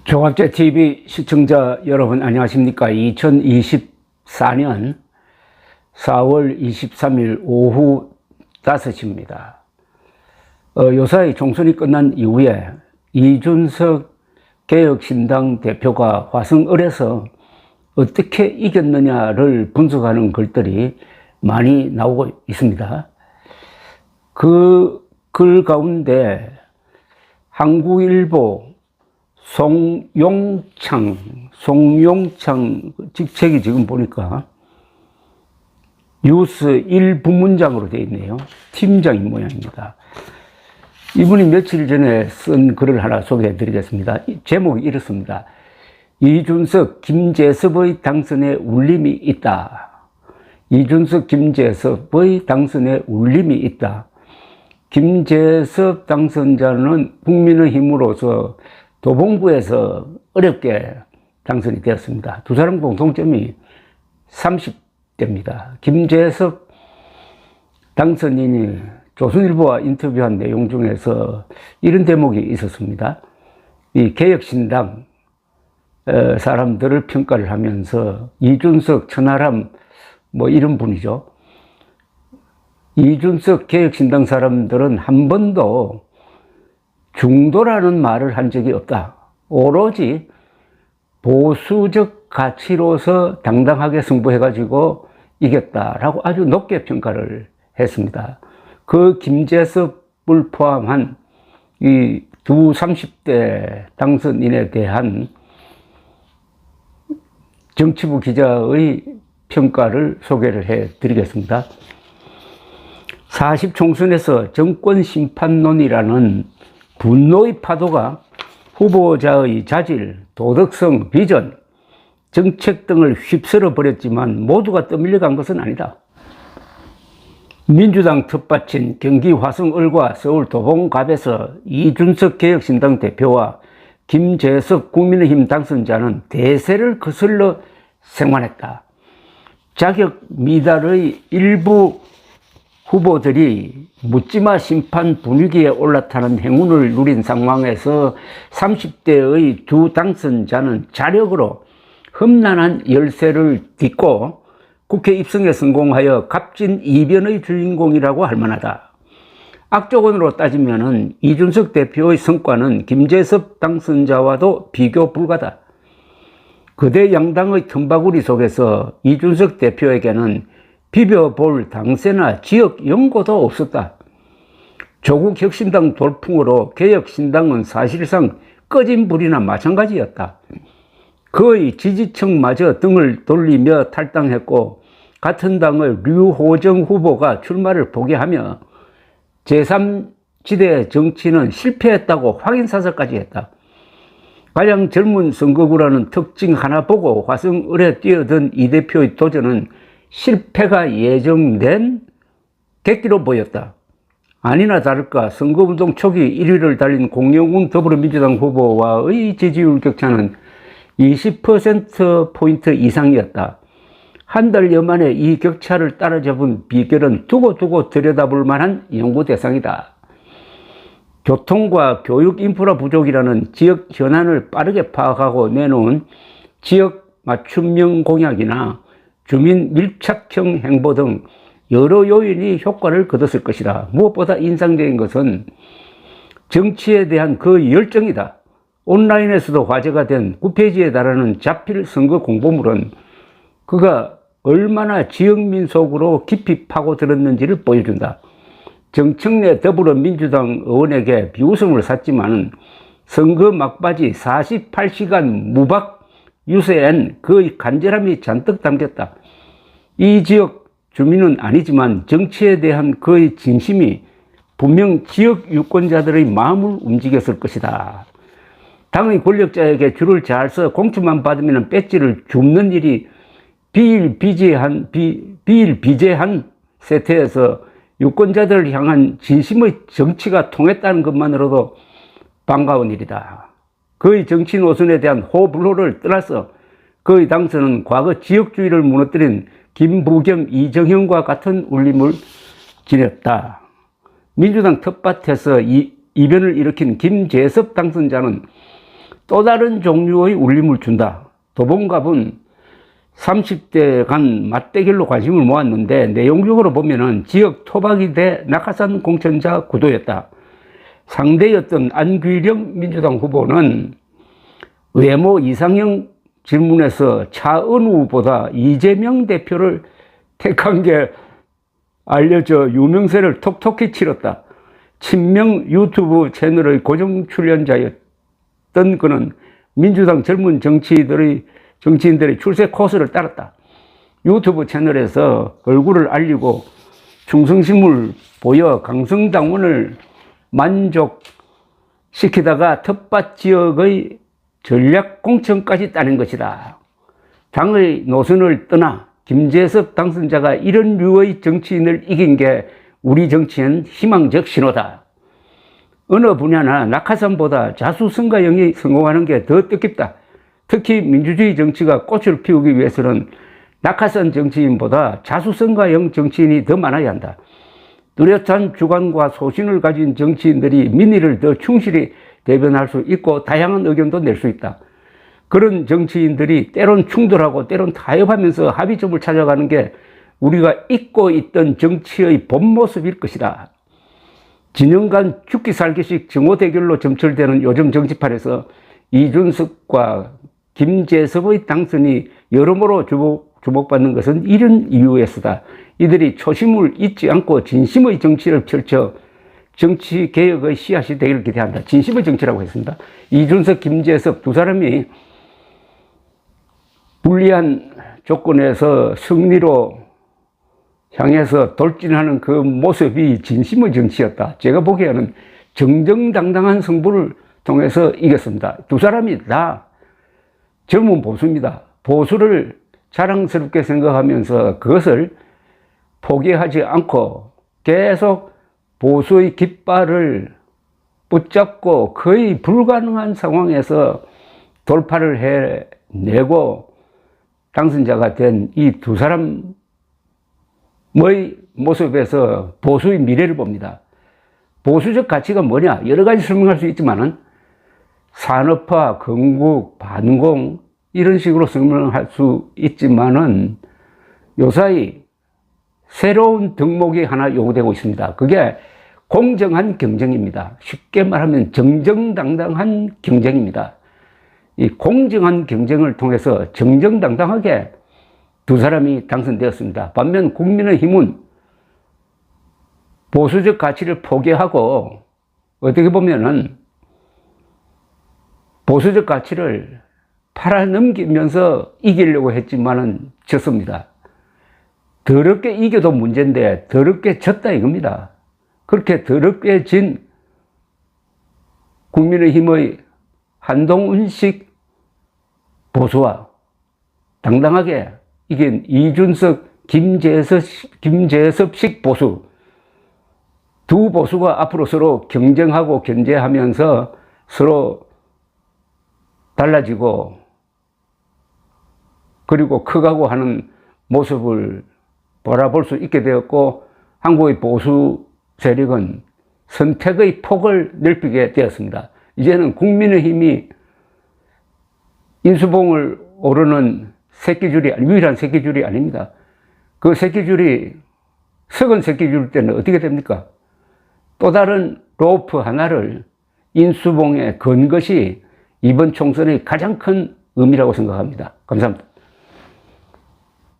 종합제 TV 시청자 여러분 안녕하십니까? 2024년 4월 23일 오후 5시입니다. 요사이 총선이 끝난 이후에 이준석 개혁신당 대표가 화성을에서 어떻게 이겼느냐를 분석하는 글들이 많이 나오고 있습니다. 그 글 가운데 한국일보 송용창 직책이 지금 보니까 뉴스 1부문장으로 되어 있네요. 팀장인 모양입니다. 이분이 며칠 전에 쓴 글을 하나 소개해 드리겠습니다. 제목이 이렇습니다. 이준석, 김재섭의 당선에 울림이 있다. 이준석, 김재섭의 당선에 울림이 있다. 김재섭 당선자는 국민의힘으로서 도봉구에서 어렵게 당선이 되었습니다. 두 사람 공통점이 30대입니다. 김재섭 당선인이 조선일보와 인터뷰한 내용 중에서 이런 대목이 있었습니다. 이 개혁신당 사람들을 평가를 하면서 이준석, 천하람 뭐 이런 분이죠. 이준석 개혁신당 사람들은 한 번도 중도라는 말을 한 적이 없다. 오로지 보수적 가치로서 당당하게 승부해가지고 이겼다라고 아주 높게 평가를 했습니다. 그 김재섭을 포함한 이 두 30대 당선인에 대한 정치부 기자의 평가를 소개를 해 드리겠습니다. 40총선에서 정권심판론이라는 분노의 파도가 후보자의 자질, 도덕성, 비전, 정책 등을 휩쓸어 버렸지만 모두가 떠밀려간 것은 아니다. 민주당 텃밭인 경기 화성을과 서울 도봉갑에서 이준석 개혁신당 대표와 김재섭 국민의힘 당선자는 대세를 거슬러 생활했다. 자격 미달의 일부 후보들이 묻지마 심판 분위기에 올라타는 행운을 누린 상황에서 30대의 두 당선자는 자력으로 험난한 열세를 딛고 국회 입성에 성공하여 값진 이변의 주인공이라고 할 만하다. 악조건으로 따지면 이준석 대표의 성과는 김재섭 당선자와도 비교 불가다. 거대 양당의 틈바구리 속에서 이준석 대표에게는 비벼볼 당세나 지역 연고도 없었다. 조국 혁신당 돌풍으로 개혁신당은 사실상 꺼진 불이나 마찬가지였다. 그의 지지층마저 등을 돌리며 탈당했고 같은 당의 류호정 후보가 출마를 포기하며 제3지대 정치는 실패했다고 확인사설까지 했다. 가장 젊은 선거구라는 특징 하나 보고 화성을에 뛰어든 이 대표의 도전은 실패가 예정된 객기로 보였다. 아니나 다를까 선거운동 초기 1위를 달린 공영훈 더불어민주당 후보와의 지지율 격차는 20%포인트 이상이었다. 한 달여 만에 이 격차를 따라잡은 비결은 두고두고 들여다볼 만한 연구 대상이다. 교통과 교육 인프라 부족이라는 지역 현안을 빠르게 파악하고 내놓은 지역 맞춤형 공약이나 주민 밀착형 행보 등 여러 요인이 효과를 거뒀을 것이다. 무엇보다 인상적인 것은 정치에 대한 그 열정이다. 온라인에서도 화제가 된 9페이지에 달하는 자필 선거 공보물은 그가 얼마나 지역민 속으로 깊이 파고들었는지를 보여준다. 정청래 더불어민주당 의원에게 비웃음을 샀지만 선거 막바지 48시간 무박 유세엔 그의 간절함이 잔뜩 담겼다. 이 지역 주민은 아니지만 정치에 대한 그의 진심이 분명 지역 유권자들의 마음을 움직였을 것이다. 당의 권력자에게 줄을 잘 서 공천만 받으면 배지를 줍는 일이 비일비재한 세태에서 유권자들을 향한 진심의 정치가 통했다는 것만으로도 반가운 일이다. 그의 정치 노선에 대한 호불호를 떠나서 그의 당선은 과거 지역주의를 무너뜨린 김부겸, 이정현과 같은 울림을 지녔다. 민주당 텃밭에서 이변을 일으킨 김재섭 당선자는 또 다른 종류의 울림을 준다. 도봉갑은 30대 간 맞대결로 관심을 모았는데 내용적으로 보면은 지역 토박이 대 낙하산 공천자 구도였다. 상대였던 안규령 민주당 후보는 외모 이상형 질문에서 차은우보다 이재명 대표를 택한 게 알려져 유명세를 톡톡히 치렀다. 친명 유튜브 채널의 고정 출연자였던 그는 민주당 젊은 정치인들의 출세 코스를 따랐다. 유튜브 채널에서 얼굴을 알리고 충성심을 보여 강성당원을 만족시키다가 텃밭 지역의 전략 공천까지 따낸 것이다. 당의 노선을 떠나 김재섭 당선자가 이런 류의 정치인을 이긴 게 우리 정치엔 희망적 신호다. 어느 분야나 낙하산보다 자수성가형이 성공하는 게 더 뜻깊다. 특히 민주주의 정치가 꽃을 피우기 위해서는 낙하산 정치인보다 자수성가형 정치인이 더 많아야 한다. 뚜렷한 주관과 소신을 가진 정치인들이 민의를 더 충실히 대변할 수 있고 다양한 의견도 낼 수 있다. 그런 정치인들이 때론 충돌하고 때론 타협하면서 합의점을 찾아가는 게 우리가 잊고 있던 정치의 본 모습일 것이다. 진영 간 죽기 살기식 정오 대결로 점철되는 요즘 정치판에서 이준석과 김재섭의 당선이 여러모로 주목받는 것은 이런 이유에서다. 이들이 초심을 잊지 않고 진심의 정치를 펼쳐 정치 개혁의 씨앗이 되기를 기대한다. 진심의 정치라고 했습니다. 이준석, 김재섭 두 사람이 불리한 조건에서 승리로 향해서 돌진하는 그 모습이 진심의 정치였다. 제가 보기에는 정정당당한 승부를 통해서 이겼습니다. 두 사람이 다 젊은 보수입니다. 보수를 자랑스럽게 생각하면서 그것을 포기하지 않고 계속 보수의 깃발을 붙잡고 거의 불가능한 상황에서 돌파를 해내고 당선자가 된 이 두 사람의 모습에서 보수의 미래를 봅니다. 보수적 가치가 뭐냐? 여러 가지 설명할 수 있지만은 산업화, 건국, 반공 이런 식으로 설명할 수 있지만은 요사이 새로운 덕목이 하나 요구되고 있습니다. 그게 공정한 경쟁입니다. 쉽게 말하면 정정당당한 경쟁입니다. 이 공정한 경쟁을 통해서 정정당당하게 두 사람이 당선되었습니다. 반면 국민의힘은 보수적 가치를 포기하고 어떻게 보면은 보수적 가치를 팔아넘기면서 이기려고 했지만은 졌습니다. 더럽게 이겨도 문제인데 더럽게 졌다 이겁니다. 그렇게 더럽게 진 국민의힘의 한동훈식 보수와 당당하게 이긴 이준석, 김재섭식 보수 두 보수가 앞으로 서로 경쟁하고 견제하면서 서로 달라지고 그리고 커가고 하는 모습을 바라볼 수 있게 되었고 한국의 보수 세력은 선택의 폭을 넓히게 되었습니다. 이제는 국민의힘이 인수봉을 오르는 유일한 새끼줄이 아닙니다. 그 새끼줄이 썩은 새끼줄 때는 어떻게 됩니까? 또 다른 로프 하나를 인수봉에 건 것이 이번 총선의 가장 큰 의미라고 생각합니다. 감사합니다.